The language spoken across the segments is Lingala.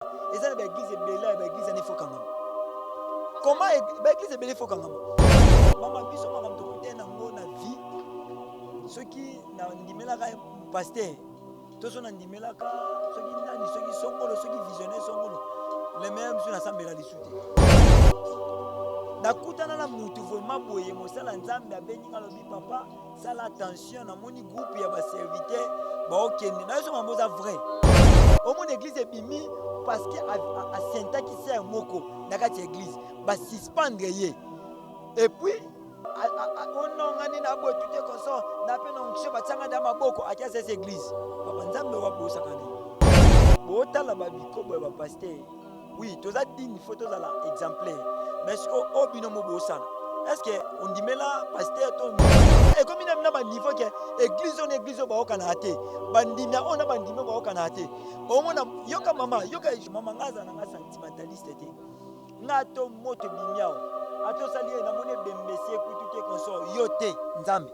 Et ça, l'église est belle, l'église est fokangama. Comment l'église est belle fokangama? Maman, biso maman to côté nango na vie. Ceux qui na ndimelaka pasteur, tous on ndimelaka, ceux qui nani, ceux qui songolo, ceux qui visionnaient songolo. Les mêmes sur l'ensemble de la lissoute. Nakutana na mutu vraiment boye mosala nzambe abeninga lobi papa, sala attention na moni groupe ya ba serviteur ba okende. Na yeso mamboza vrai. Au mon église ebimi parce que a senta qui sert moko na kati église ba suspendre ye. Et puis onongani na bo tout comme ça na pe na onche ba tsanga da maboko a kasa cette église. Papa nzambe wa bosa kana. Bo tala ba biko bo ba pasteur. Oui, tous a dit une photo à l'exemplaire. Mais est-ce qu'on a binomo bossana? Est-ce qu'on dit mais là, pasteur, et comme il y a un niveau que église on église au Kanate, bandimia on a bandimia au Kanate. Au moins, yoka mama ngaza na sentimentaliste te. Ngato moto bimiao. Ato salié na mone bembese kutuke konso yote nzambe.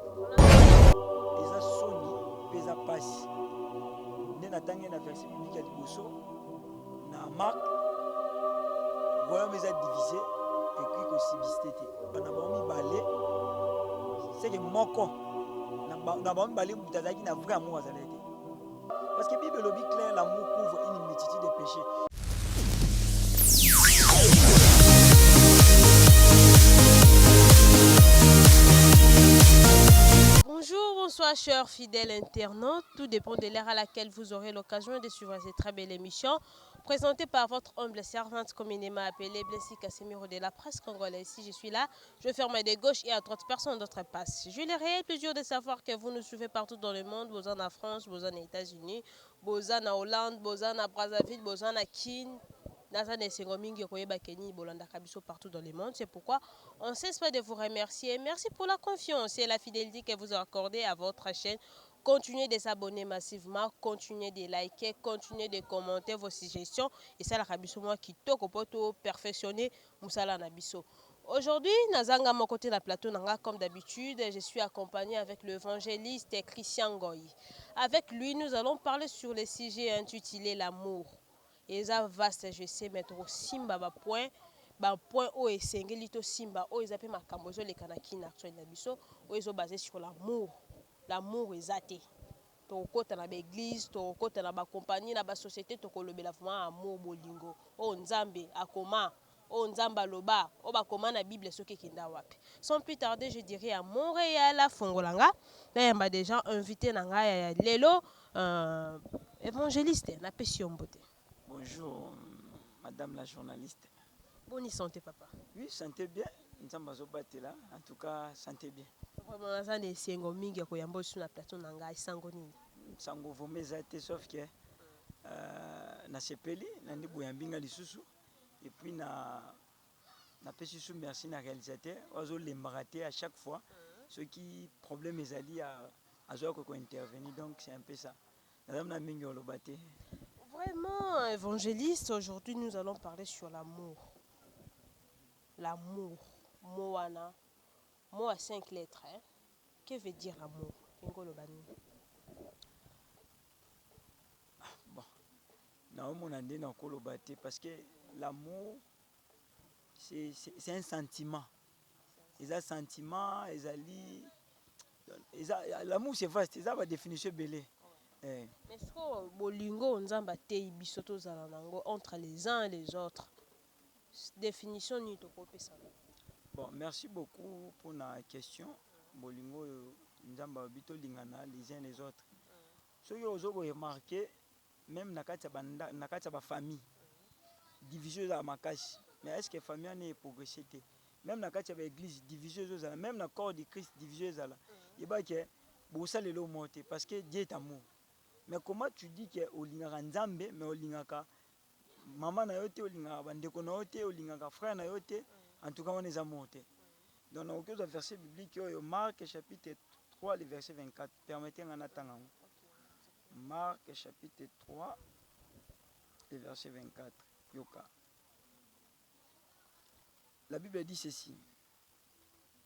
Eza soni pesa passe. Nena tangi na verset biblique de Bosso na Marc. Voyons mes divisé et puis que subsisté. Banabami balé, c'est que moko. Nabami balé boutazaki na vrai amour azalete. Parce que Bible lobby clair, l'amour couvre une multitude de péchés. Bonjour, bonsoir chers fidèles internautes. Tout dépend de l'heure à laquelle vous aurez l'occasion de suivre cette très belle émission présentée par votre humble servante communément appelée Blessy Casemiro de la presse congolaise. Si je suis là, je ferme de gauche et à droite, personne d'autre passe. J'ai le réel plaisir de savoir que vous nous suivez partout dans le monde, vous en France, vous en États-Unis, vous en Hollande, vous en Brazzaville, vous en Kin. Partout dans le monde. C'est pourquoi on ne cesse pas de vous remercier. Merci pour la confiance et la fidélité que vous accordez à votre chaîne. Continuez de s'abonner massivement, continuez de liker, continuez de commenter vos suggestions. Et ça, la Kabiso, moi qui toque pour perfectionner Moussala Nabiso. Aujourd'hui, Nazanga mon côté de la plateau Nanga, comme d'habitude, je suis accompagné avec l'évangéliste Christian Goy. Avec lui, nous allons parler sur le sujet intitulé l'amour. Et ça vaste, je sais, mettre au simba ba point où esengeli to simba où ils appellent ma cambozo les kanaki na actuel nabiso où ils ont basé sur l'amour. L'amour est athée. To kota na l'église, to kota na ba compagnie, na ba société, to kolobela vraiment amour bolingo. Oh nzambe akoma, oh nzamba loba, oh ba koma na Bible soki kinda wapi. Sans plus tarder, je dirais à Montréal, à Fongolanga. Là, il y a des gens invités nanga ya lelo évangéliste na Pesiombote. Bonjour, madame la journaliste. Bonne santé, papa. Oui, santé bien. Nous sommes là. En tout cas, santé bien. Vraiment, ça ne s'est pas mis à koyambo sur la plateau nanga isangoni. Sango vomé zate sauf que na sepeli na ndi boyambinga lisusu et puis na pesi sous merci na réalisateur ozo lembaraté à chaque fois ce qui problème ezali à zo ko intervenir donc c'est un peu ça. Madame na mingi olobate. Vraiment, évangéliste, aujourd'hui nous allons parler sur l'amour. L'amour, moana, mot à 5 lettres. Hein? Que veut dire l'amour? Bon, parce que l'amour, c'est un sentiment. Et ça, sentiment, l'amour c'est vaste, c'est la définition belle. Est-ce que bolingo nzamba tei bisoto zala nango entre les uns et les autres? Définition ni to kopesa. Bon, merci beaucoup pour la question. Bolingo nzamba bito lingana les uns les autres. Ce que vous avez remarqué, même na kati ba famille, division za makashi. Mais est-ce que la famille n'est progressé? Même na kati ba église, division za même na corps de Christ, division za la. Il ba que bosa lelo monte parce que Dieu est amour. Mais comment tu dis que olingaka nzambe mais olingaka maman na yote olingaka bandeko na yote olingaka frère na yote en tout cas on est amour. Donc on a un verset biblique Marc chapitre 3 le verset 24. Permettez-moi en attendant. Marc chapitre 3 le verset 24. Yoka. La Bible dit ceci.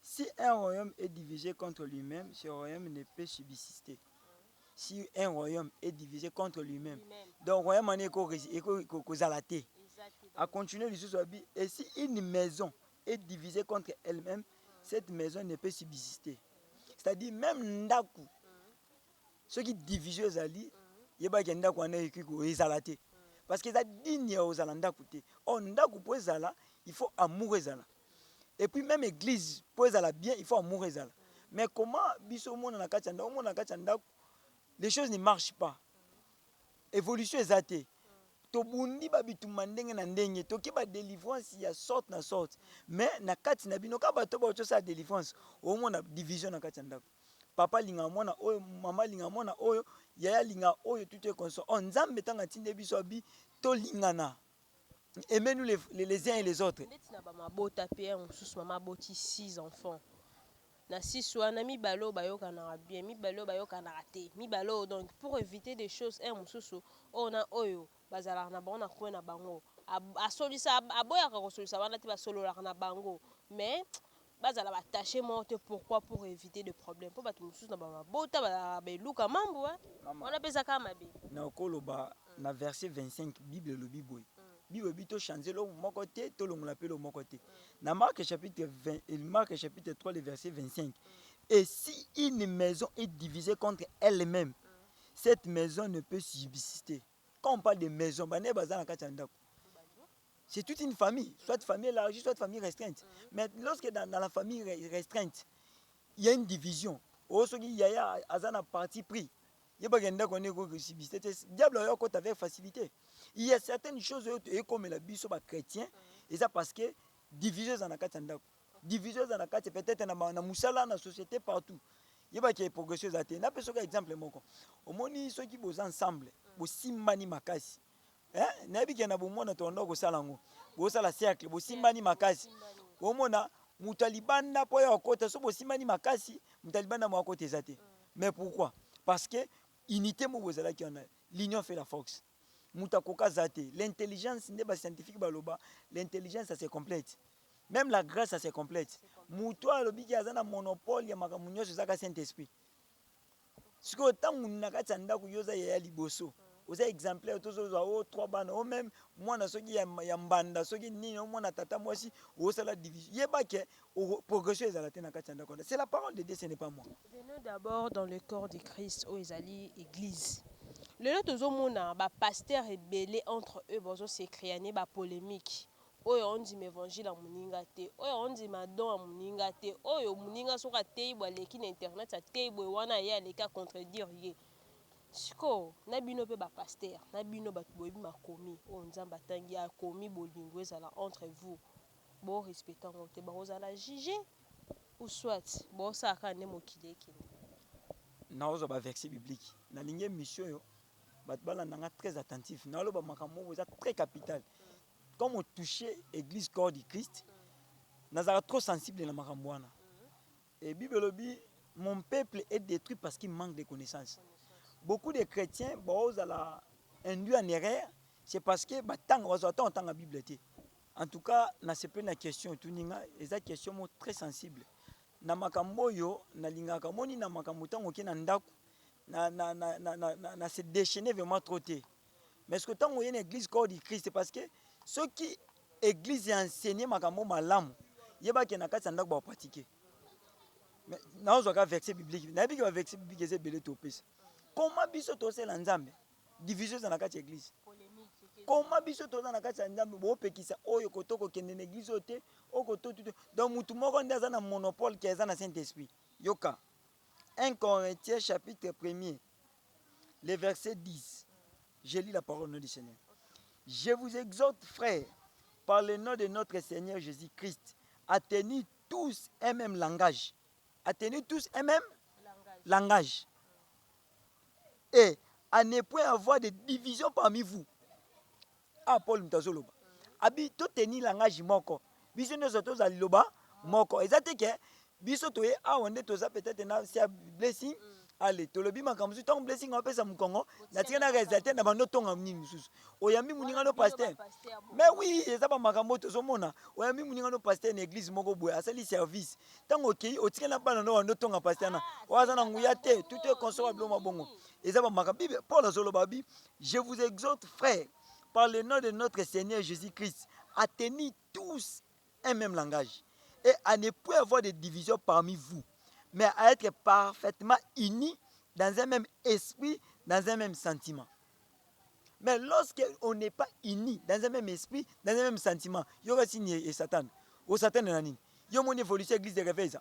Si un royaume est divisé contre lui-même, ce royaume ne peut subsister. si un royaume est divisé contre lui-même, donc royaume est kozala te. A continuer lisusu abi, et si une maison est divisée contre elle-même, cette maison ne peut subsister. C'est-à-dire même ndaku, ceux qui divisent ezali, yebaki ndaku wana ezala te. Parce que ça digne aux ndaku te. On ndaku po ezala, il faut amour ezala. Et puis même église po ezala bien, il faut amour ezala. Mais comment biso mona na kati ndaku, les choses ne marchent pas. Évolution ezate. Tobundi babituma ndenge na ndenge, toki ba délivrance ya sorte na sorte. Mais na kati na bino ka bato ba ochosa délivrance, au mona division na kati ndaku. Papa linga mona oyo, mama linga mona oyo, yaya linga oyo, tout est consort. On nzambe tanga tinde biso abi to lingana. Aimez-nous les uns et les autres. Netina ba mabota père mususu mama boti 6 enfants. Na 6 wana mibalo bayoka na bien, mibalo bayoka na raté. Mibalo donc pour éviter des choses un mususu on a oyo bazala na bango na ko na bango. Asolisa aboya ka kosolisa wana te ba solola na bango. Mais bazala bataché morte pourquoi pour éviter des problèmes. Pour batu mususu na ba mabota ba beluka mambo on appelle ça kama be. Na koloba na verset 25 Bible le Bible. Bible bito changer lo moko te to longola pe lo moko te. Na Marc chapitre 20 et Marc chapitre 3 le verset 25. Et si une maison est divisée contre elle-même, cette maison ne peut subsister. Quand on parle de maison, bané bazana kachanda. C'est toute une famille, soit famille élargie, soit famille restreinte. Mais lorsque dans la famille restreinte, il y a une division. Osoki yaya azana parti pris. Diable a côté avec facilité. Il y a certaines choses comme la biso ba chrétien et ça parce que division en akati ndako. Division en akati peut-être na musala na société partout. Yeba ki progression za te. Na peso ka exemple moko. Omoni ceux qui boza ensemble, bo simbani makasi. Na bi na bo mona to ndoko sala ngo. Bo sala cercle, bo simbani makasi. Omona mutalibanda po ya okota so bo simbani makasi, mutalibanda mo akota ezate. Mais pourquoi? Parce que unité mobozala qui en a, l'union fait la force. Mutakoka zate, l'intelligence n'est pas scientifique baloba, l'intelligence ça se complète. Même la grâce ça se complète. Mutoa lobi ki azana monopole ya makamunyo zaka Saint-Esprit. Siko tangu nakati ndako yoza ya liboso. Oza exemplaire tozo o 3 bana o même mwana soki ya mbanda soki nini o mwana tata mwasi o sala division. Yeba ke progression ezala te nakati ndako. C'est la parole de Dieu, ce n'est pas moi. Venons d'abord dans le corps de Christ au ezali église. Le lot tozomona ba pasteur rebellé entre eux bozo s'écrianer ba polémique. Oyo on dit évangile à muninga te, oyo on dit madon à muninga te, oyo muninga soka te bo leki na internet sa te bo wana ya leka contredire ye. Siko na bino pe ba pasteur, na bino ba boyebi makomi, o nzamba tangi a komi bolingo ezala entre vous. Bo respectant te ba ozala juger ou soit bo sa ka ne mokile kende. Na ozo ba verset biblique. Na linge mission yo bat bala nanga très attentif. Na lo ba makambo eza très capital. Comme on touchait l'église corps du Christ, nous sommes trop sensibles à la makamboana. Et Bible dit, mon peuple est détruit parce qu'il manque de connaissances. Beaucoup de chrétiens, ils ont induit en erreur, c'est parce que tant la Bible était. En tout cas, na c'est pas une question, c'est une question très sensible. Na makambo yo, na linga kamoni na makambo tango ki na ndaku, na se déchaîner vraiment trop tôt. Mais ce que tant on y a une église corps du Christ, c'est parce que ceux qui église enseigné makambo malamu yeba ke na kati ndako ba pratiquer. Mais na ozo ka verset biblique na biki ba verset biblique eze belé topesa. Comment biso to sela nzambe division na kati église. Comment biso to na kati nzambe bo pekisa oyo kotoko kende na église ote okoto tout. Donc mutu moko ndaza na monopole qui est na Saint-Esprit. Yoka 1 Corinthiens chapitre 1er le verset 10. Je lis la parole du Seigneur. Je vous exhorte, frères, par le nom de notre Seigneur Jésus-Christ, à tenir tous un même langage. À tenir tous un même langage. Et à ne point avoir de division parmi vous. Ah, Paul Mtazoloba. Abi, to tenir langage moko. Biso no soto za liloba moko. Ezate ke biso toye a onde toza peut-être na sia blessing. allez tolobi makambo su tant blessing on pesa mukongo na tika na réalisateur na bando tonga nini mususu oyambi muninga no pasteur mais oui eza ba makambo tozomona oyambi muninga no pasteur na église moko boye asali service tango okei otika na bana no bando tonga pasteur na oaza na nguya te tout est consolable mabongo eza ba makambo Paul azoloba bi je vous exhorte frères par le nom de notre Seigneur Jésus-Christ à tenir tous un même langage et à ne plus avoir de division parmi vous, mais à être parfaitement unis dans un même esprit, dans un même sentiment. Mais lorsqu'on n'est pas unis dans un même esprit, dans un même sentiment, il y aura signe et Satan. Au Satan est nani. Il y a mon évolution église de réveil.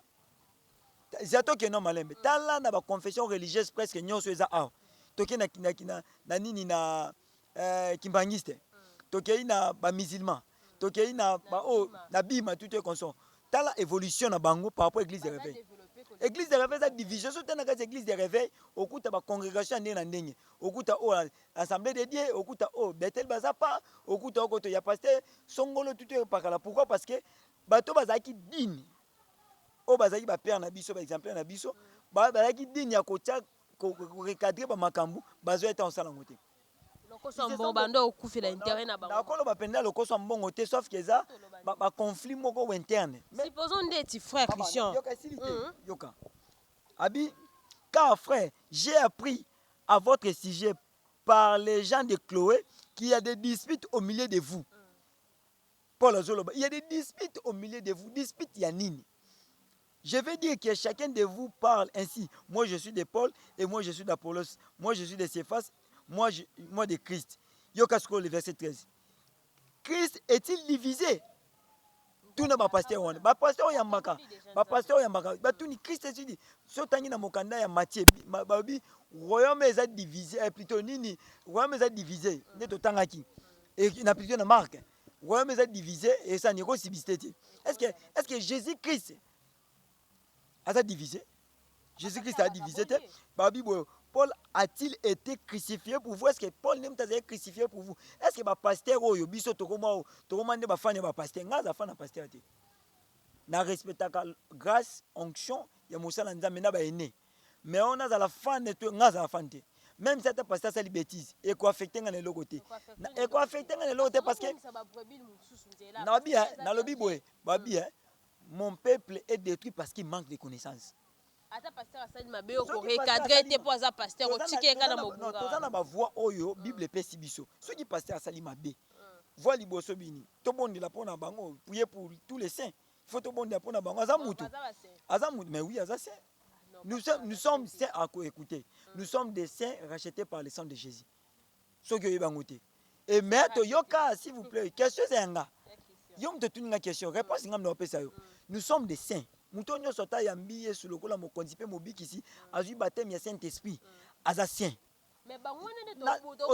Zato que non malembe. Tant là na ba confession religieuse presque nyonso eza a. Toke na nini na kimbangiste. Toke na ba musulman. Toke na ba na bima tout est consort. Tant la évolution na bango par rapport à l'église de réveil. Église de réveil, c'est division. Surtout dans l'église de réveil, au coup de la congrégation, au coup de l'assemblée de Dieu, au coup de Bethel Bazapa, au coup de il y a pasteur, Songolo, tout est par là. Pourquoi? Parce que bateau bazaki digne. Au bazaki ba père nabiso, par exemple, nabiso, bazaki digne à côté, recadrer ba makambu, bazo est en salangoté. Bon bando okufi la intérêt na bango. Nakolo bapenda lokoso mbongo te sauf que ça ba conflit moko interne. Supposons des frères Christian. Yoka. Abi, car frère, j'ai appris à votre sujet par les gens de Chloé qu'il y a des disputes au milieu de vous. Paul Azoloba, il y a des disputes au milieu de vous. Disputes Yanini. Je veux dire que chacun de vous parle ainsi. Moi je suis de Paul et moi je suis d'Apollos. Moi je suis de Céphas. Moi de Christ. Yokasko le verset 13. Christ est-il divisé? Tout n'a pas pasteur. Ba pasteur yambaka. Ba pasteur yambaka. Ba tout ni Christ est dit. Sotangi na mokanda ya Matthieu. Babi royaume est divisé plutôt nini royaume est divisé. Ne to tangaki. Et na plutôt na Marc. Royaume est divisé et ça n'y recibisté. Est-ce que Jésus-Christ a divisé? Jésus-Christ a divisé. Babi Paul a-t-il été crucifié pour vous? Est-ce que Paul n'est pas crucifié pour vous? Est-ce que le pasteur oyo biso tokomande ba fane ba pasteur ngaza fana pasteur te? Na respectaka grâce onction ya mosala nzambe na ba ene. Mais on a la fane to ngaza fane te. Même si ta pasteur ça li bêtise et ko affecter ngane le côté. Et ko affecter ngane le côté parce que na lobi boye babi mon peuple est détruit parce qu'il manque de connaissances. Ata pasteur asali mabe ko recadrer te po za pasteur otike nga na mobunga. Toza na ba voix oyo Bible pesi biso. Soki pasteur asali mabe. Voix liboso bini. To bondela pona bango, prier pour tous les saints. Il faut to bondela pona bango azamutu. Azamutu mais oui azase. Nous sommes saints à écouter. Nous sommes des saints rachetés par le sang de Jésus. Soki oyebangote. Et maître yoka s'il vous plaît, question zenga. Yom te tuninga question, réponse ngam na pesa yo. Nous sommes des saints. Moutonyo sota yambi yesu lokola mokonzi pe mobiki si azui baptême ya Saint-Esprit azasien. Mais bangone ne to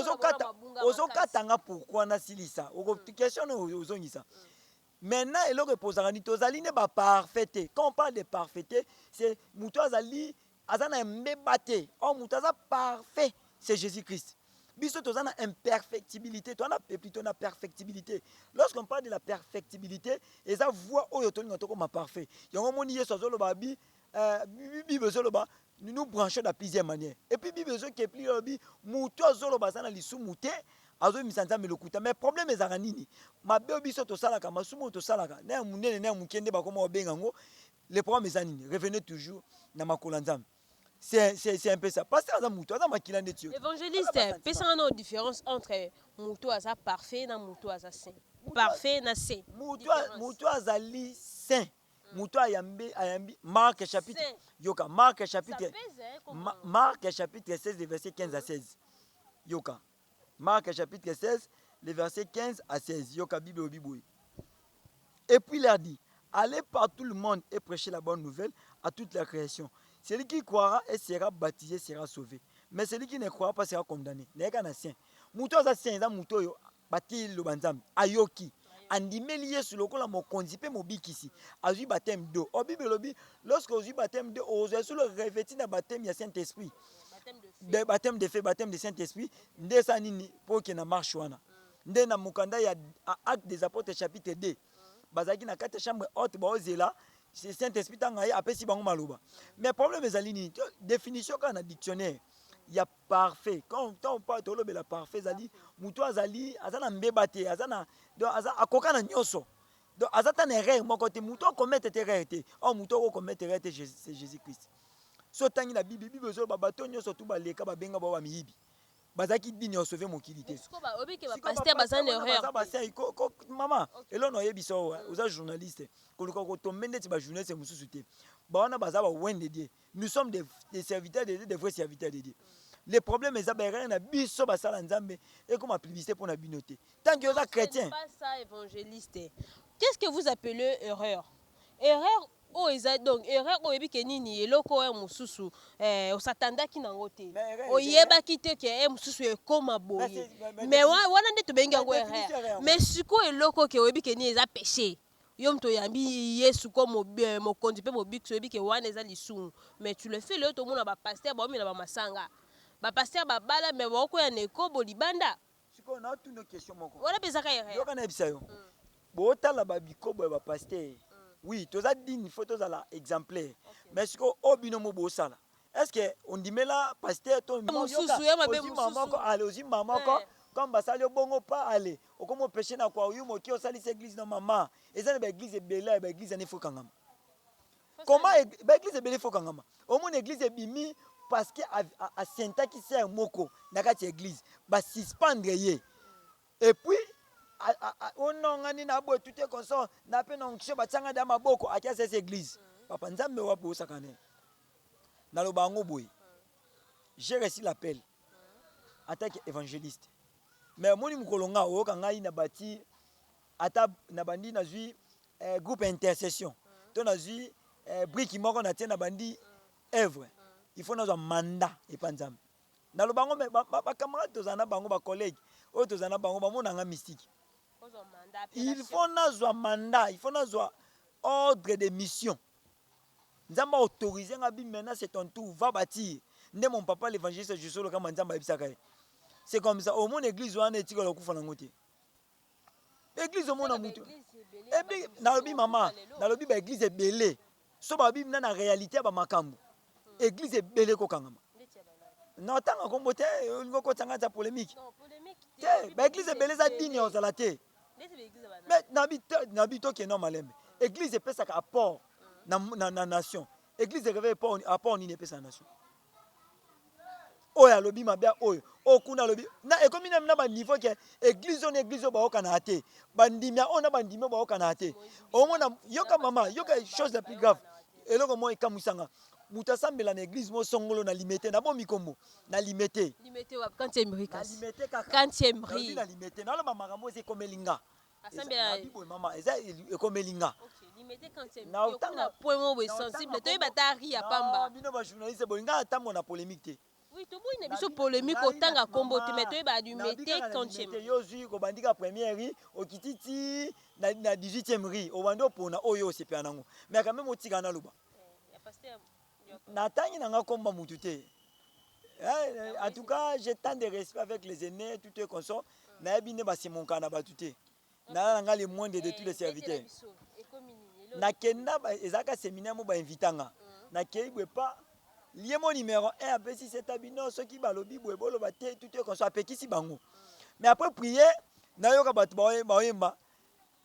ozokata nga pourquoi na silisa oko question ozongisa. Maintenant eloko eposaka ni tozali ne ba parfaité. Quand on parle de parfaité, c'est muto azali azana mbebate. Oh muto aza parfait, c'est Jésus-Christ. Biso tozana imperfectibilité, toi na plutôt na perfectibilité. Lorsqu'on parle de la perfectibilité, et ça voit oyo toni ngotoko ma parfait. Yango moni yeso zoloba bi bible zoloba nous branchons de plusieurs manières. Et puis bible zo ke pli obi muto zoloba sana lisumu te azo misanza melokuta. Mais problème ezaka nini? Mabe biso to salaka masumu to salaka. Na munene na mukende ba koma obenga ngo. Le problème ezaka nini? Revenez toujours na makolo nzambe. C'est un peu ça. Pasteur aza muto aza makila ndeti yo. Évangéliste, pesa na différence entre muto aza parfait na muto aza saint. Parfait na saint. Muto azali saint. Muto ayambi Marc chapitre yoka Marc chapitre Marc chapitre 16 le verset 15 à 16. Yoka. Marc chapitre 16 le verset 15 à 16. Yoka Bible au Bible. Et puis il a dit, allez par tout le monde et prêchez la bonne nouvelle à toute la création. Celui qui croira et sera baptisé sera sauvé. Mais celui qui ne croira pas sera condamné. N'est qu'un saint. Muto za saint za muto yo bati lo banzam ayoki. Andimeli yesu lokola mokonzi pe mobikisi. Azui baptême d'eau. O Bible lobi lorsque ozui baptême d'eau ozo sur le revêti na baptême ya Saint-Esprit. Baptême de feu, baptême de Saint-Esprit. Nde sa nini pour que na marche wana. Nde na mukanda ya Actes des Apôtres chapitre 2. Bazaki na 4 chambre haute ba ozela Saint-Esprit tanga ye apesi bango maloba. Mais problème ezali nini? Définition quand na dictionnaire. Il y a parfait. Quand on parle de la parfait, ezali muto azali azana mbeba te, azana donc akoka na nyoso. Donc azata na erreur mon côté muto commettre erreur te. Oh muto ko commettre erreur te c'est Jésus-Christ. So tangi na Bible zo ba bato nyoso tu ba leka ba benga ba miyibi. Bazaki dini o sauver mokilité. Obi ke ba pasteur bazana erreur. Maman, elo no yebi so oza journaliste. Koluka ko tombe ndeti ba journaliste mususu te. Ba wana baza ba wende die. Nous sommes des serviteurs de Dieu, des vrais serviteurs de Dieu. Le problème est que na biso basala nzambe et comme publicité pour na binoté. Tant que vous êtes chrétien. Pas ça évangéliste. Qu'est-ce que vous appelez erreur? Erreur o eza donc erreur o yebi ke nini eloko e mususu o satandaki nango te. O yeba ki te ke e mususu e koma boye. Mais wana nde to benga ngo erreur. Mais siko eloko ke o yebi ke ni eza péché. Yo mto yambi Yesu comme mokonzi pe mobikso yebi ke wana eza lisumu. Mais tu le fais le to mona ba pasteur ba mi na ba masanga. Ba pasteur ba bala mais ba ko ya neko bolibanda. Siko na tu no question moko. Wana bezaka erreur. Yo kana ebisa yo. Bo tala ba bikobo ba pasteur. Oui, tous a dit une photo à la exemplaire. Mais ce qu'on bino mo bo sala. Est-ce que on dit mais là pasteur ton maman comme basali bongo pas aller. O comme péché na kwa yumo ki o sali église na maman. Et ça ba église bela ba église ne faut kangama. Comment ba église bela faut kangama. Au mon église bimi parce que a senta qui sert moko na kati église ba suspendre ye. Et puis on ngani na bo tout est comme ça na pe na ngisho batanga da maboko akia cette église papa nzambe wa bo sakane na lo bango boy j'ai reçu l'appel en tant qu'évangéliste mais moni mukolonga o kanga ina bati ata na bandi na zui groupe intercession to na zui brique moko na tie na bandi œuvre il faut na zo mandat et pas nzambe na lo bango mais ba camarades tozana bango ba collègues o tozana bango ba mona nga mystique. Il faut un mandat, il faut un ordre de mission. Nous avons autorisé maintenant c'est ton tour, va bâtir. Ne mon papa l'évangéliste je suis le comme c'est comme ça au monde église on est le coup fanangote. Église au monde a mutu. Et puis na lobi maman, na lobi ba église est belé. So ba bi na réalité ba makambo. Église est belé ko kangama. Non tant ko mbote ngo ko tanga za polémique. Non polémique. Ba église est belé za dini o zalate. Mais n'habito qui est normal. Église est pesa apport na nation. Église est réveillée apport ni ne pesa nation. Oya lobi mabia oyo. Okuna lobi. Na et comme na ba niveau que église on église ba okana ate. Bandimia on a bandimia ba okana ate. Au mona yoka mama, yoka chose la plus grave. Et là comment ikamusanga. Mutasambela na église mo songolo na limité na bo mikombo na limité wa quand emri quand emri na limité na la mama rambo c'est comme linga asambela bibo mama eza comme linga OK limité quand emri na otanga point mo sensible to batari ya pamba bino ba journaliste bo linga atambo na polémique te. Oui to boy na biso polémique otanga kombo te mais to ba limité quand emri yo zui ko bandika première ri o kititi na 18e ri o bando pona oyo c'est pe nango mais quand même otika na luba ya pasteur Nathalie n'a pas comme Moutouté. En tout cas, j'ai tant de respect avec les aînés, tout est comme ça. Mais bien, c'est mon cas, batouté. N'a pas le moindre de tous les serviteurs. Na kenda ezaka séminaire mo ba invitanga. Na kei pas lié mon numéro 1 après si c'est abino ceux qui balobi bolo baté tout est comme ça pekisi bango. Mais après prier na yoka batu ba yemba.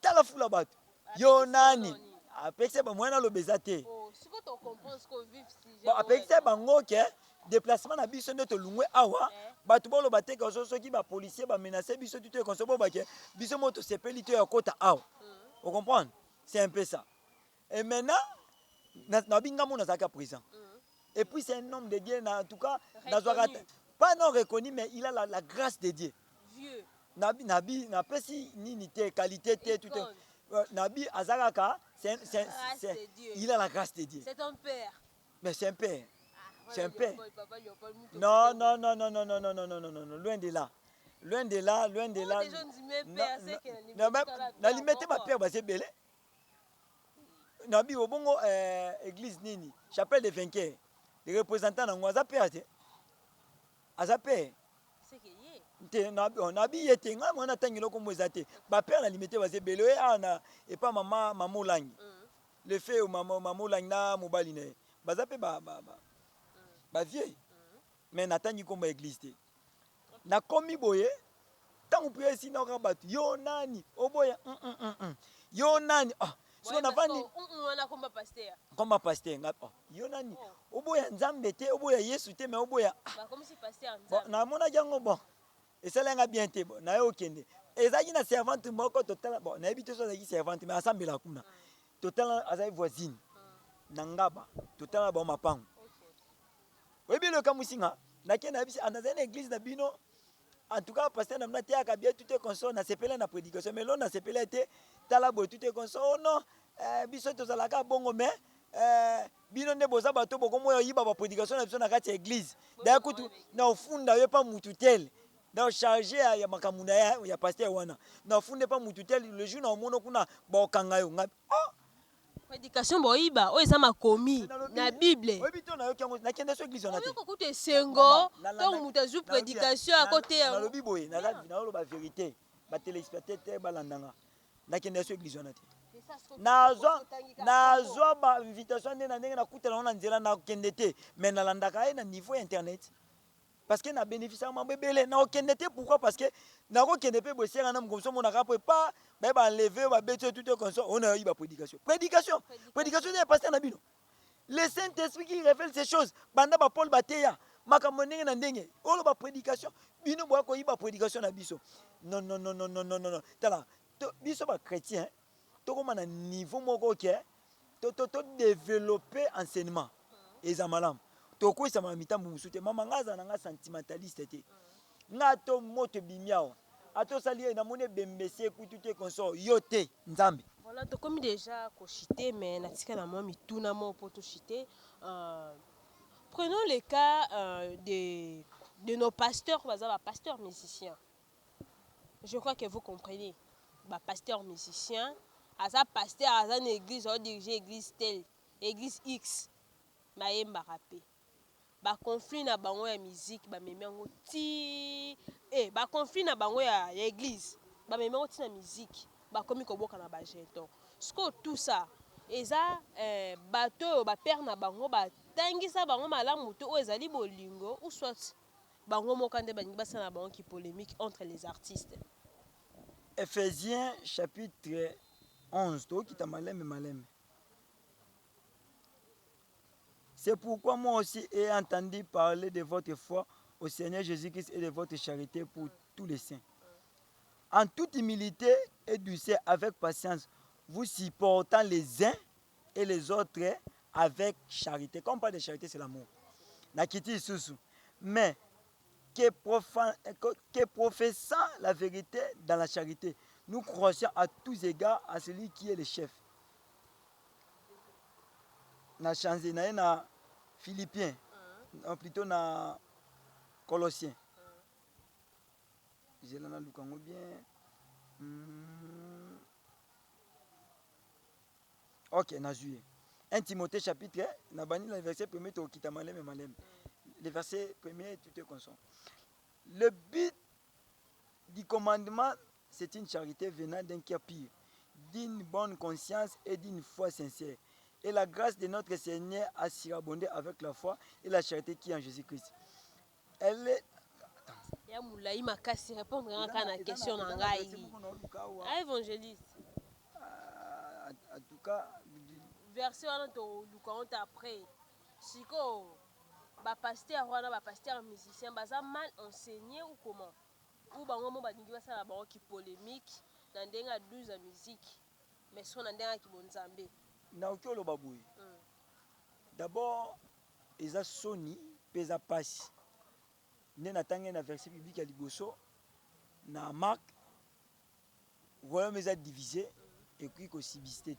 Tala fula batu. Yo nani? Après c'est ba mwana lo bezate. Bon après c'est bango ke déplacement na biso nde to lungwe awa batu bolo bateka so qui ba policier ba menacer biso tout est comme ça ba ke biso moto sepeli to ya kota awa. Vous comprenez? C'est un peu ça. Et maintenant na binga mo na zaka présent. Et puis c'est un homme de Dieu en tout cas pas non reconnu mais il a la grâce de Dieu. Vieux. Nabi na pesi nini te qualité te tout Nabi Azaraka, il a la grâce de Dieu. C'est ton père. Mais c'est un père. C'est un père. Non, non, non, non, non, non, non, non, non, non, non, loin de là. Loin de là, loin de là. Na limite ma père, c'est belé. Nabi Obongo, église Nini, chapelle des vainqueurs. Les représentants n'ont pas père. Azapé. Nabi yete nga mwana tangilo ko mwezate ba père na limité ba zebelo ana et pas maman langi le fait maman langna mobali ne baza pe ba vieille mais natangi komba église te na komi boye tangu pria si na bato yo nani oboya yo nani siko navandi komba pasteur nga yo nani oboya nzambe te oboya Yesu te mais oboya na mona jango bon esalenga bien te bon na yo kende ezaki na servante moko total bon na habité so ezaki servante mais assemble la kuna total azai voisine na ngaba total ba mapango oyebi le kamusinga nakende na bisi anaza na église na bino en tout cas pasteur namna te akabia tout est consort na sepela na prédication mais là na sepela te tala boy tout est consort oh non biso tozalaka bongo mais bino nde boza bato bokomo yiba ba prédication na biso na kati ya église d'ailleurs kutu na ofunda yo pa mutu tel na chargé ya makamuna ya pasteur wana na ofunde pa mutu tel le jour na omono kuna ba okanga yo ngapi prédication boyiba oyo eza makomi na bible oyebi to na yo kiango nakende so église wana te oyokokuta esengo ntango moto azwi prédication ya kote yango nalobi boye naoloba vérité batelespectateur balandanga nakende so église wana te nazwa bainvitation nde na ndenge nakutana ngo na nzela nakende te mais nalandaka ye na niveau ya internet parce que na bénéficiaka mambo ebele nakokende te pourquoi parce que nakokende mpe bosera na mokomso monaka mpo epa baye baenleve babeti oyo tout comme ça on a eu prédication prédication ya pasteur na bino le saint esprit qui révèle ces choses banda Paul bateya makambo ndenge na ndenge olo prédication bino boya koyiba prédication na biso non tala biso chrétien tokoma na niveau moko ke to développer enseignement eza malamu tokoyisa mitambo mosusu te mama ngaza na nga sentimentaliste te nga to moto bimiao atosali ye namoni ebembesi ekutu te consort yo te nzambe voilà tokomi déjà kochite mais natika na mwa mituna mo po tochite prenons le cas de nos pasteurs baza bapasteurs musiciens je crois que vous comprenez bapasteurs musiciens aza pasteur aza na église aodirige église telle église x bayembaka mpe baconflit na bango ya musique bamemi yango ti baconflit na bango ya église bamemi yango ti na musique bakomi koboka na bagenton siko tout ça eza bato oyo bapere na bango batangisa bango malamu te oyo ezali bolingo ou soit bango moka nde balingi basala na bango ki polémique entre les artistes. Ephésiens chapitre 11 tokita maleme. C'est pourquoi moi aussi ai entendu parler de votre foi au Seigneur Jésus-Christ et de votre charité pour tous les saints. En toute humilité et douceur, avec patience, vous supportant les uns et les autres avec charité. Quand on parle de charité, c'est l'amour. Mais que professant la vérité dans la charité, nous croyons à tous égards à celui qui est le chef. Na changé na Philippiens, plutôt na Colossiens. Je l'en ai lu bien. Ok, na juillet. 1 Timothée chapitre, na bani le verset 1er to kita malem. Le verset 1er tout est constant. Le but du commandement, c'est une charité venant d'un cœur pur, d'une bonne conscience et d'une foi sincère. Et la grâce de notre Seigneur a surabondé avec la foi et la charité qui est en Jésus-Christ. Elle est... Ya moulaï makasi répondre à la question na ngai. Évangéliste. En tout cas, verset wana to lukaonta après. Siko ba pasteur wana ba pasteur musicien baza mal enseigné ou comment? Ou bango mo baningi basala bango ki polémique na ndenga 12 musique. Mais son na ndenga ki bonzambe. Na okolo baboui. D'abord, eza soni pesa pasi. Ne natange na verset biblique à liboso na Marc royaume eza divisé et puis ko subsisté.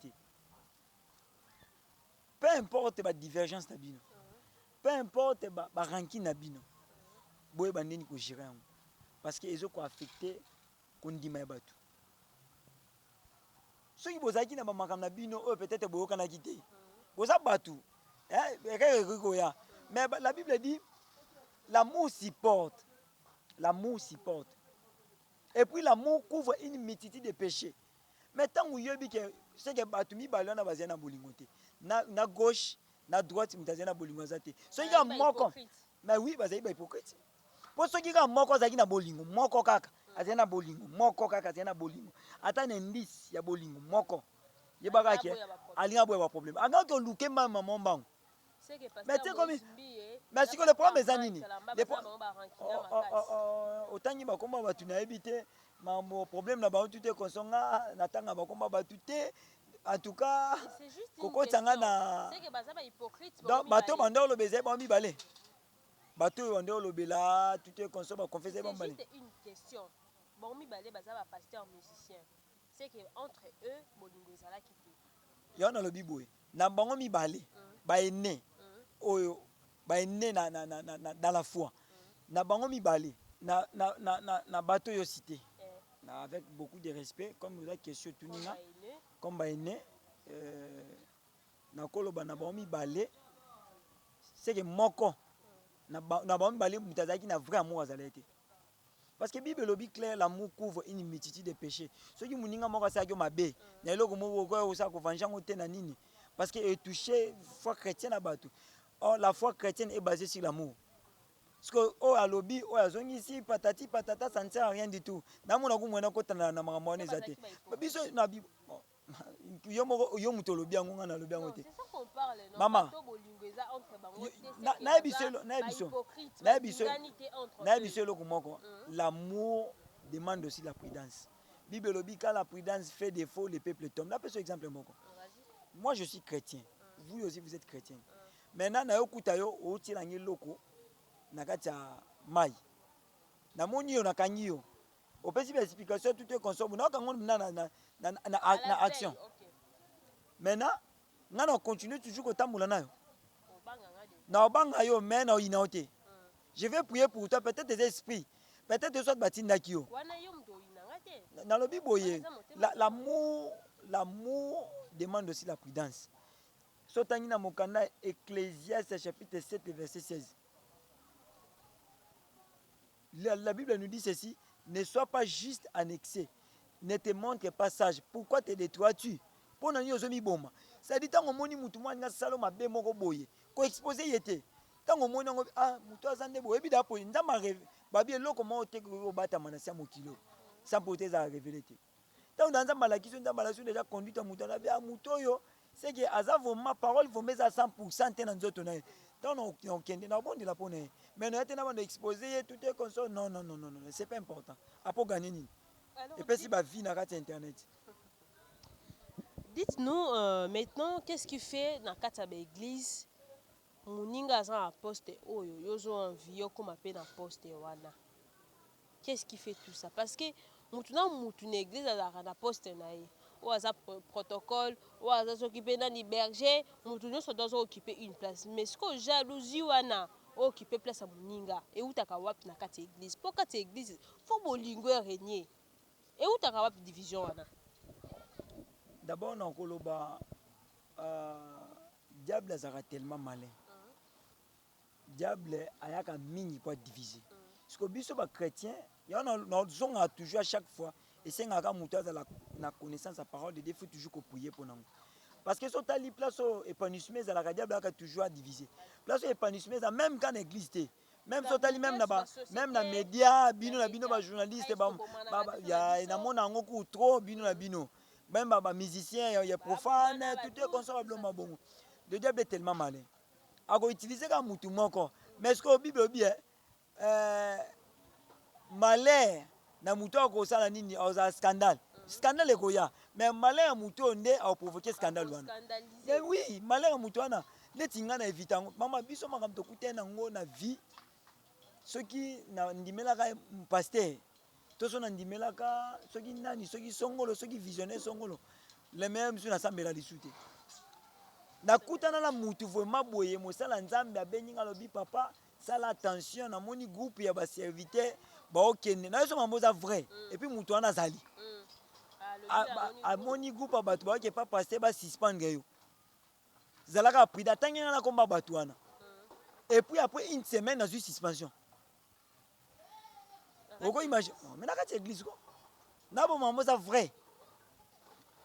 Peu importe ba divergence na bino. Peu importe ba ranking na bino. Boye bandeni ko gérer yango parce que ezo ko affecter ko ndima ya bato. Soki bozaki na ba makamna bino o peut-être boyoka na kité. Boza bato. Mais la Bible dit l'amour supporte. L'amour supporte. Et puis l'amour couvre une multitude de péchés. mais ntango oyebi ke seke bato mibale wana bazali na bolingo te na gauche na droite moto azali na bolingo aza te soki kaka moko mais oui bazali bahypocrite mpo soki kaka moko azalaki na bolingo moko kaka azali na bolingo moko kaka azali na bolingo ata na indice ya bolingo moko yebaka ke alinga boya baproblème angaki oluke mama mo mbango mais te komi mais siko le problème eza nini otangi bakomba bato nayebi te mambo problème na bango tu te konsonga natanga bakomba bato te en tout cas kokotanga na donc bato banda oloba ezali bango mibale bato oyo banda olobela tu te konso baconfese bango mibale bon mibale baza ba pasteur musicien c'est que entre eux bolingo ezalaki te yo nalobi boye na bango mibale baene oyo baene na la foi na bango mibale na bato oyo cité avec beaucoup de respect comme oza question tuninga comme baene nakoloba na bango mibale c'est que moko na bango mibale moto azalaki na vrai amour azalaki te parce que Bible lobi clair l'amour couvre une multitude de péchés soki moninga moko asalaki yo mabe na eloko moko osala kovanjango te na nini parce que etouché foi chrétienne na bato or la foi chrétienne est basée sur l'amour parce que oyo alobi oyo azongisi patati patata ça ne sert à rien du tout namona kumwena kotana na makambo wana eza te biso na yo moto olobi yango nga nalobi yango te mama nayebi so eloko moko l'amour demande aussi la prudence Bible elobi quand la prudence fait défaut le peuple tombe napesa exemple moko moi je suis chrétien vous aussi vous êtes chrétien maintenant nayokuta yo otielanga eloko na kati ya mai namoni yo nakangi yo opesi ba explication tout est consomme nakango na action maintenant nga na continue toujours kotambola nayo na obanga yo mais na oyina te je vais prier pour toi peut-être des esprits peut-être soit batindaki yo nalobi boye l'amour demande aussi la prudence sotangi na mokanda Ecclésiaste chapitre 7 verset 16 la Bible nous dit ceci ne sois pas juste en excès ne te montre pas sage pourquoi te détruis-tu pour nani ozomi boma ça dit tango moni mutu mwana salo mabe moko boye ko exposer yete tango moni ngo mutu azande boye bida po ndama rêve babi eloko mo te ko bata manasi mokilo sans porter à révéler te tango dans nzamba la kiso nzamba la déjà conduite mutu na bia mutu yo c'est que aza vraiment parole vont mettre à 100% te na nzoto na tango on kende na bondi la pone mais no ete na bando exposer tout est comme ça non c'est pas important apo gagner nini et puis si ba vie na kati internet. Dites-nous maintenant, qu'est-ce qui fait dans la église Mouninga a poste oyo yozo envie comme appel dans poste wana. Qu'est-ce qui fait tout ça? Parce que mutuna église a la poste nae. Ou a protocole, ou a s'occuper dans les bergers, mutuna so doit occuper une place. Mais ce que jalousie wana occuper place à Mouninga et où ta kawap na kati église. Pour kati église, faut bolingo régner. Et où ta kawap division wana? D'abord, on a diable a tellement malin. Diable a mini pour diviser. Parce que les chrétiens, ils ont toujours à chaque fois, et c'est la connaissance de la parole de Dieu, il faut toujours prier pour nous. Parce que si on a les places épanouissement, le diable a toujours à diviser. Place épanouissement, même quand l'église est. Même si on a même dans les médias, les journalistes, il y a un monde trop, même les musiciens, il y a profane, tout est consommable. Le diable est tellement malin. Il faut utiliser comme moutou moko. Mais ce que la Bible dit, malin, na moutou a causé un scandale. Scandale est quoi? Mais malin a moutou a provoqué scandale. Oui, malin a moutou a netinga na éviter. Maman biso makam to kute na ngo na vie. Ceux qui na ndimela ka pasteur. Tous on andimelaka ceux qui nani ceux qui songolo ceux qui visionnaient songolo les mêmes sur l'assemblée la lisute na kutana la mutu vraiment boye mosala nzambe abeninga lobi papa sala attention na moni groupe ya ba serviteur ba okende na so mamboza vrai et puis mutu ana zali a moni groupe ba batu ba ke pas passer ba suspendre yo zalaka prida tangena na komba batu wana et puis après une semaine na suspension. Pourquoi imagine? Mais dans l'église, na bon maman ça vrai.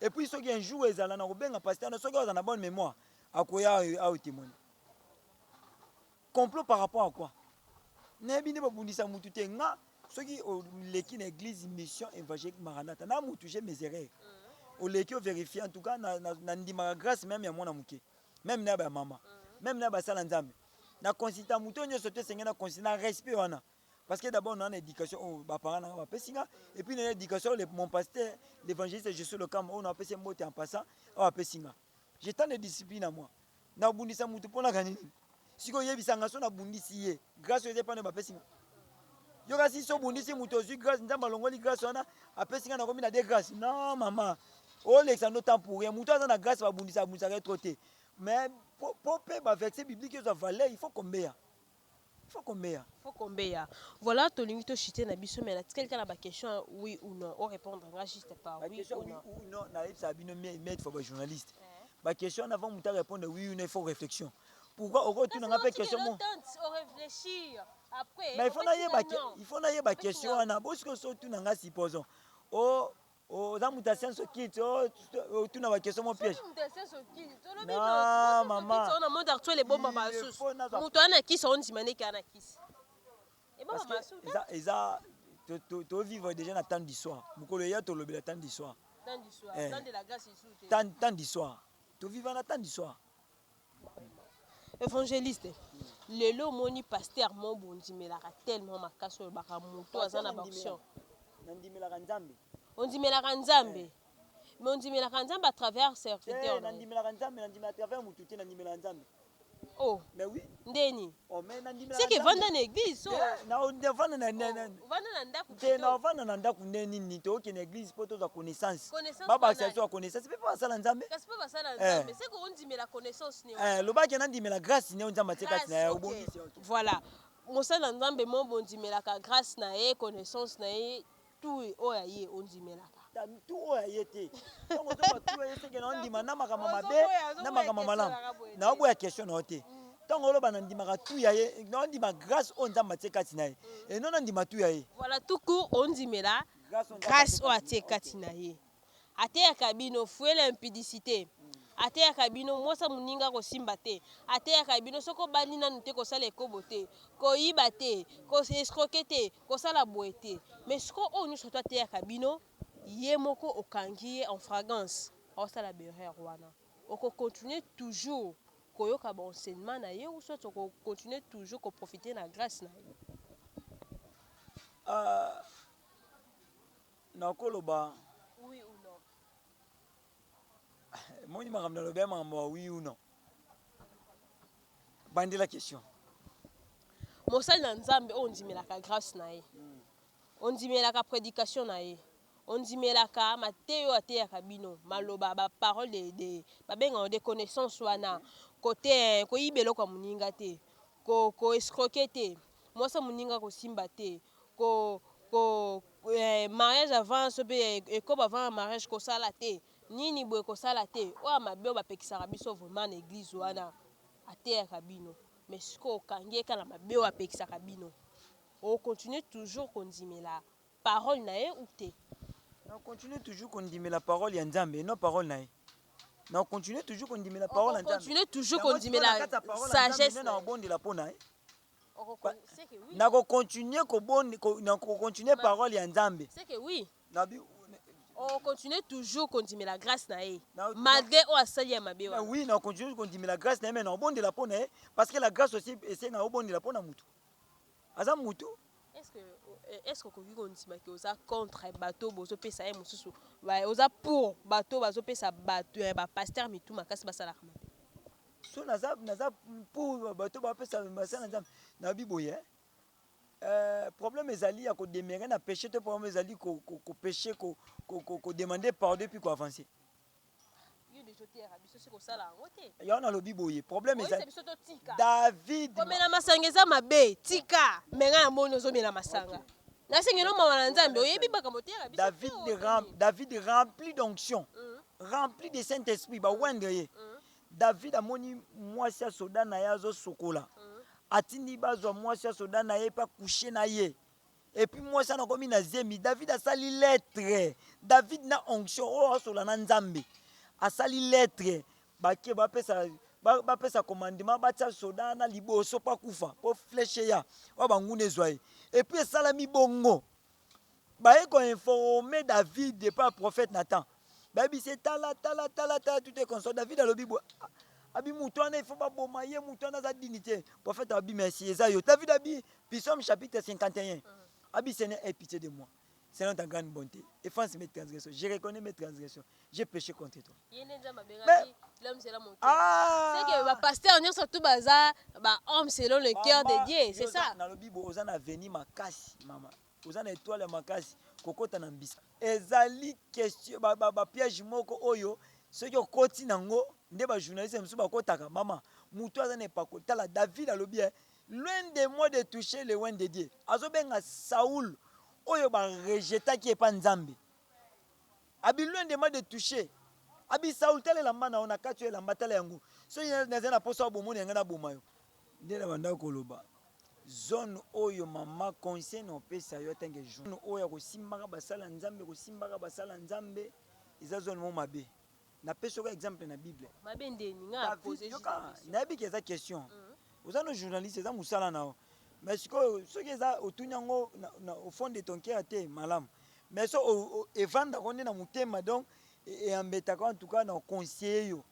Et puis ceux qui un jour ils allaient na kobenga pasteur ceux qui ont une bonne mémoire akoya au témoigner. Complot par rapport à quoi? Nebi ne babundisa mutu te nga ceux qui leki na église mission évangélique Maranatha na mutu j'ai mes erreurs. Au leki au vérifier en tout cas na ndima grâce même ya mwana muke. Même na ba maman. Même na ba sala nzambe. Na consulta mutu nyo sote senga na consulta respect wana. Parce que d'abord on a une éducation au parents na ba pesinga et puis une éducation mon pasteur l'évangéliste Jésus le Cam on a appelé mot en passant on pesinga. J'ai tant de discipline à moi. Na bundisa mutu pona kanini. Siko yebisanga so na bundisi ye. Grâce aux pas na ba pesinga. Yo kasi so bundisi mutu ozu grâce nzamba longoli grâce wana apesinga na komi na de grâce. Non maman. Oh l'exando temps pour rien. Mutu na grâce ba bundisa trop té. Mais pour ba verset biblique ça valait il faut combien. Il faut combien. Faut combien. Voilà ton limite chité na biso mais quelqu'un a ba question oui ou non. On répondre juste par oui ou non. Oui ou non, na ça bino mais faut ba journaliste. Ba question avant mutu répondre oui ou non il faut réflexion. Pourquoi au tu n'as pas question moi. On réfléchir. Après mais il faut na ba question na parce que so tu n'as supposons. Oh dans mutation so kit tu n'as pas question mon piège. Non maman. On a monde actuel les bombes ba sous. Mutu ana qui sont dimane kana kisi. Et bon ba sous. Eza to vivre déjà na temps d'histoire. Mukolo ya to lobela temps d'histoire. Temps d'histoire, temps de la grâce Jésus. Temps d'histoire. To vivre na temps d'histoire. Évangéliste lelo moni pasteur mon bondimelaka tellement makaso baka moto azana baction nandimelaka nzambe ondimelaka nzambe mais ondimelaka nzambe à travers serviteur nandimelaka nzambe nandimela à travers mutu te nandimelaka nzambe oh mais oui ndeni oh mais nandimelaka c'est que vanda na église so na vanda na vanda na ndaku te na vanda na ndaku neni ni to ke na église poto za connaissance baba accès à connaissance pe pas sala nzambe kasi pe basala nzambe c'est que ondimela connaissance ni lobaki nandimela grâce ne nzambe te na ya ubongisi voilà mosala nzambe mo bondimelaka grâce na ye connaissance na ye tout oya ye ondimelaka tout oya ye te donc ozo tout oya se ke na ondima na makama mabe na makama malamu na oboya question na te tant oloba na ndimaka tout ya ye na ondima grâce o nzambe te kati na ye et non ndima tout ya ye voilà tout court ondimela grâce o atie kati na ye ateyaka bino fuela impudicité ateyaka bino mwasa moninga kosimba te ateyaka bino soko obandi nanu te kosala ekobo te koyiba te koescroke te kosala boye te mais soko oyo nyonso to ateyaka bino ye moko okangi ye en fragrance osala berere wana okocontinue toujours koyoka baenseignement na ye ou soit okocontinue toujours koprofite na grâce na ye nakoloba oui ou non moni makambo nalobi ya makambo oui ou non bandi la question mosali na nzambe oyo ondimelaka grâce na ye ondimelaka prédication na ye ondimelaka mateyo ateyaka bino maloba baparole de babengaka de connaissance wana kote koyiba eloko ya moninga te koescroke te mwasa moninga kosimba te mariage avant so mpe ekoba avant mariage kosala te nini boye kosala te oyo mabe oyo bapekisaka biso vraiment na église wana ateyaka bino mais sikoyo okangi eka na mabe oyo apekisaka bino okontinue toujours kondimela parole na ye ou te na continue toujours kondimela parole ya nzambe non parole na ye na continue toujours kondimela parole ya nzambe continue toujours kondimela sagesse na obondela mpo na ye c'est que oui na kocontinue na kocontinue parole ya nzambe c'est que oui na on continue toujours kondimela grâce na ye malgré oyo asali ya mabe wana oui na continue kondimela grâce na ye mais na obondela mpo na ye parce que la grâce aussi esengaka obondela mpo na mutu aza mutu est-ce que okoki kondimaki oza contre bato bozopesa ye mosusu oza pour bato bazopesa bato bapaster mitu makasi basalaka mabe so naza pour bato bapesa basala nzambe na biboye problème ezali ya kodemere na péché te problème ezali kopéché kodemander pardon puis koavancer ya nalobi boye problème ezali David komela masanga eza mabe tika menga na moni ozomela masanga nasengeli omama na nzambe oyebi makambo te ya biso David rempli d'onction rempli de Saint-Esprit bawendre ye David amoni mwasi ya soda na ye azosokola atindi bazwa mwasi ya soda na ye mpe akushe na ye Et puis moi ça na komi na zemi David a sali lettre. David na onction o sur la nzambe. A sali lettre bake bapesa commandement batia soda na liboso pa kufa po flèche ya wa bangune zwaye. Et puis salami bongo baye ko informer David de par prophète Nathan. Baby c'est tala tout est consort David a lobi abi mutwana il faut pas bomaye mutwana za dignité prophète abi merci ezayo David abi Psaume chapitre 51 abi Seigneur aie pitié de moi. Seigneur ta grande bonté. Efface mes transgressions. Je reconnais mes transgressions. J'ai péché contre toi. L'homme selon mon cœur. C'est que le pasteur nous sommes tous bazar, homme selon le cœur de Dieu, c'est ça. Dans le Bible, aux ana veni makasi maman. Aux ana étoile makasi kokota na mbisa. Ezali question piège moko oyo ceux qui okoti nango nde ba journaliste msu bakotaka maman. Mutu azana pas kota la David a bien loin de moi de toucher le loin de Dieu. Azobenga Saoul oyo ba rejeta qui est pas nzambe. Abi loin de moi de toucher. Abi Saoul tele lamba na ona katu lamba tele yango. So yena na poso bomoni ngana bomayo. Ndela banda koloba. Zone oyo mama conseil no pesa yo tenge jour. Zone oyo ko simbaka basala nzambe ko simbaka basala nzambe. Iza zone mo mabe. Na peso ko exemple na Bible. Mabe ndeni nga poser juste. Na bi ke za question. Oza no journaliste za musala nao. Mais ce qui est au tunyango au fond de ton cœur te malam. Mais ça evanda qu'on est na mutema donc et embêta en tout cas dans conseiller yo.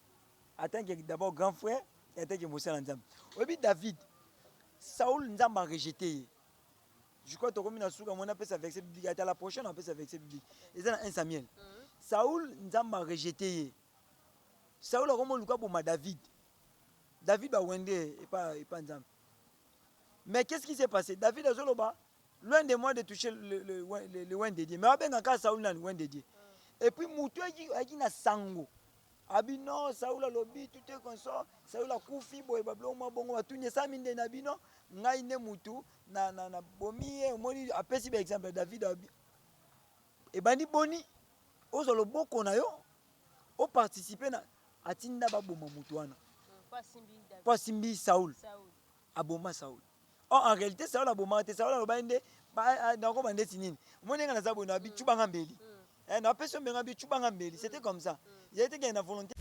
Attends que d'abord grand frère et attends que Moussa Nzam. Obi David Saoul Nzam a rejeté. Je crois que comme na souka mon appelle ça verset biblique à la prochaine on appelle ça verset biblique. Et ça 1 Samuel. Saoul Nzam a rejeté. Saoul a comment luka pour ma David. David a wende et pas Nzam. Mais qu'est-ce qui s'est passé? David Azoloba, loin de moi de toucher le loin de Dieu. Mais on a un Saoul loin de Dieu. Et puis, Moutou a dit sango. Abi non, Saoul a lobby, tout est comme ça. Saoul a koufi, boy, babloma, bongo, tout n'est pas mine nabino. Ngaine Moutou, na bomi, moni, appesi par exemple, David Abi. Et bandi boni, ozolo boko na yo, o participer na atinda baboma Moutouana. Pas simbi Saoul. Aboma Saoul. Oh, en réalité, ça va la bombe, ça va la bande, donc on est sinine. Mon n'a pas de chubangambeli. On a personne n'a pas de chubangambeli. C'était comme ça. Il y a été une volonté.